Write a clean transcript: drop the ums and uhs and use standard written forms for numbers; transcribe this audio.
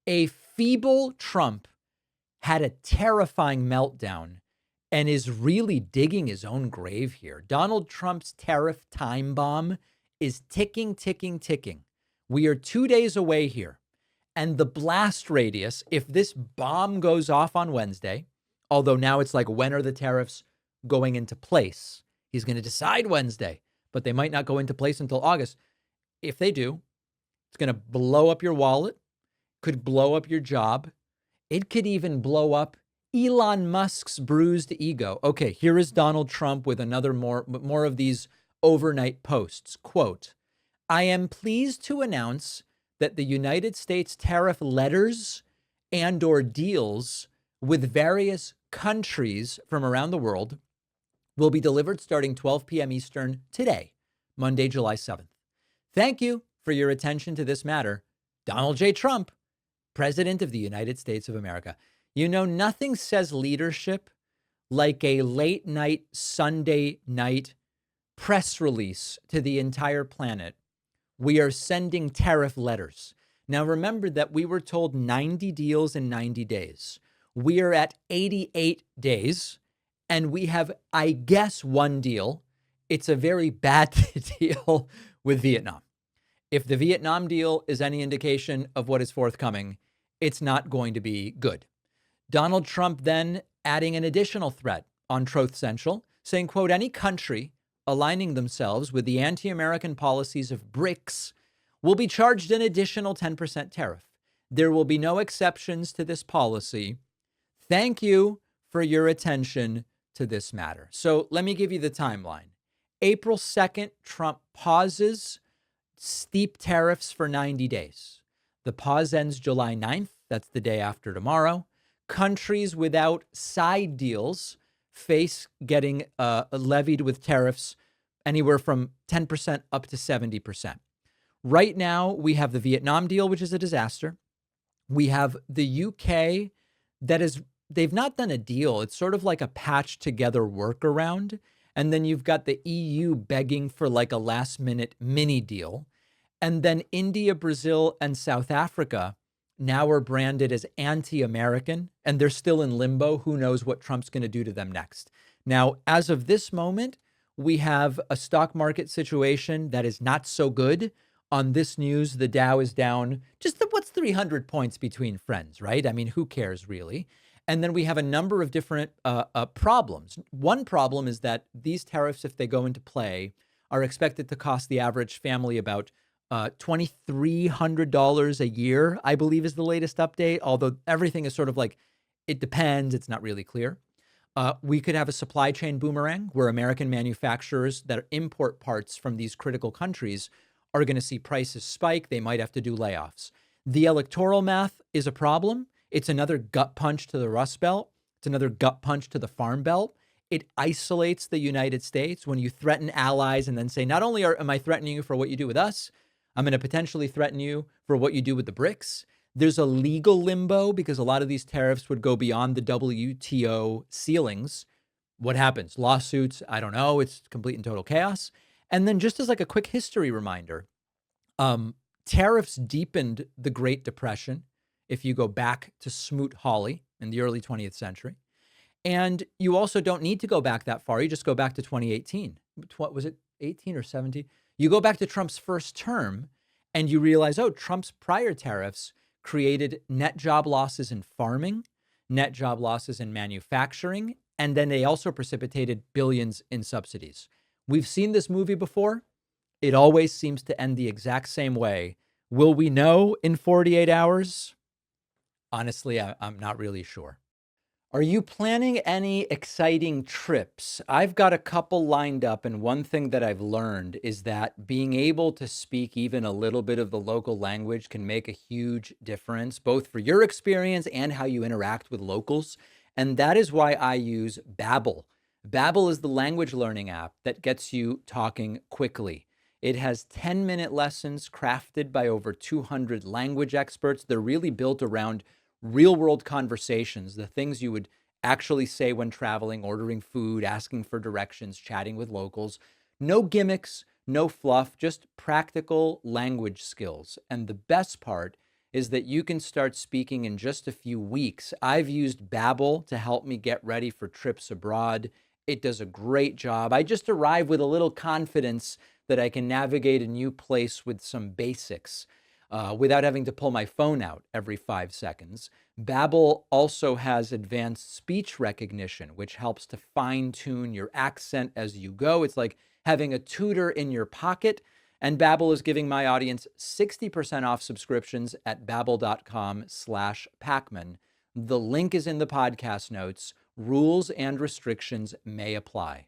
A feeble Trump had a terrifying meltdown and is really digging his own grave here. Donald Trump's tariff time bomb is ticking, ticking, ticking. We are 2 days away here. And the blast radius, if this bomb goes off on Wednesday, although now it's like, when are the tariffs going into place? He's going to decide Wednesday, but they might not go into place until August. If they do, it's going to blow up your wallet, could blow up your job. It could even blow up Elon Musk's bruised ego. Okay, here is Donald Trump with another more of these overnight posts. Quote, I am pleased to announce that the United States tariff letters and or deals with various countries from around the world will be delivered starting 12 p.m. Eastern today, Monday, July 7th. Thank you for your attention to this matter. Donald J. Trump, President of the United States of America. You know, nothing says leadership like a late night Sunday night press release to the entire planet. We are sending tariff letters. Now, remember that we were told 90 deals in 90 days. We are at 88 days, and we have, I guess, one deal. It's a very bad deal with Vietnam. If the Vietnam deal is any indication of what is forthcoming, it's not going to be good. Donald Trump then adding an additional threat on Truth Central, saying, quote, any country aligning themselves with the anti-American policies of BRICS will be charged an additional 10% tariff. There will be no exceptions to this policy. Thank you for your attention to this matter. So let me give you the timeline. April 2nd, Trump pauses steep tariffs for 90 days. The pause ends July 9th. That's the day after tomorrow. Countries without side deals face getting levied with tariffs anywhere from 10% up to 70%. Right now, we have the Vietnam deal, which is a disaster. We have the UK they've not done a deal. It's sort of like a patched together workaround. And then you've got the EU begging for like a last minute mini deal. And then India, Brazil, and South Africa now are branded as anti-American, and they're still in limbo. Who knows what Trump's going to do to them next? Now, as of this moment, we have a stock market situation that is not so good. On this news, the Dow is down what's 300 points between friends, right? I mean, who cares really? And then we have a number of different problems. One problem is that these tariffs, if they go into play, are expected to cost the average family about $2,300 a year, I believe is the latest update, although everything is sort of like, it depends. It's not really clear. We could have a supply chain boomerang where American manufacturers that import parts from these critical countries are going to see prices spike. They might have to do layoffs. The electoral math is a problem. It's another gut punch to the Rust Belt. It's another gut punch to the Farm Belt. It isolates the United States when you threaten allies and then say, not only am I threatening you for what you do with us, I'm going to potentially threaten you for what you do with the BRICS. There's a legal limbo because a lot of these tariffs would go beyond the WTO ceilings. What happens? Lawsuits? I don't know. It's complete and total chaos. And then just as like a quick history reminder, tariffs deepened the Great Depression if you go back to Smoot-Hawley in the early 20th century. And you also don't need to go back that far. You just go back to 2018. What was it, 18 or 17? You go back to Trump's first term and you realize, oh, Trump's prior tariffs created net job losses in farming, net job losses in manufacturing, and then they also precipitated billions in subsidies. We've seen this movie before. It always seems to end the exact same way. Will we know in 48 hours? Honestly, I'm not really sure. Are you planning any exciting trips? I've got a couple lined up, and one thing that I've learned is that being able to speak even a little bit of the local language can make a huge difference, both for your experience and how you interact with locals. And that is why I use Babbel. Babbel is the language learning app that gets you talking quickly. It has 10-minute lessons crafted by over 200 language experts. They're really built around real-world conversations, the things you would actually say when traveling, ordering food, asking for directions, chatting with locals. No gimmicks, no fluff, just practical language skills. And the best part is that you can start speaking in just a few weeks. I've used Babbel to help me get ready for trips abroad. It does a great job. I just arrive with a little confidence that I can navigate a new place with some basics without having to pull my phone out every 5 seconds. Babbel also has advanced speech recognition, which helps to fine-tune your accent as you go. It's like having a tutor in your pocket. And Babbel is giving my audience 60% off subscriptions at babbel.com/Pacman. The link is in the podcast notes. Rules and restrictions may apply.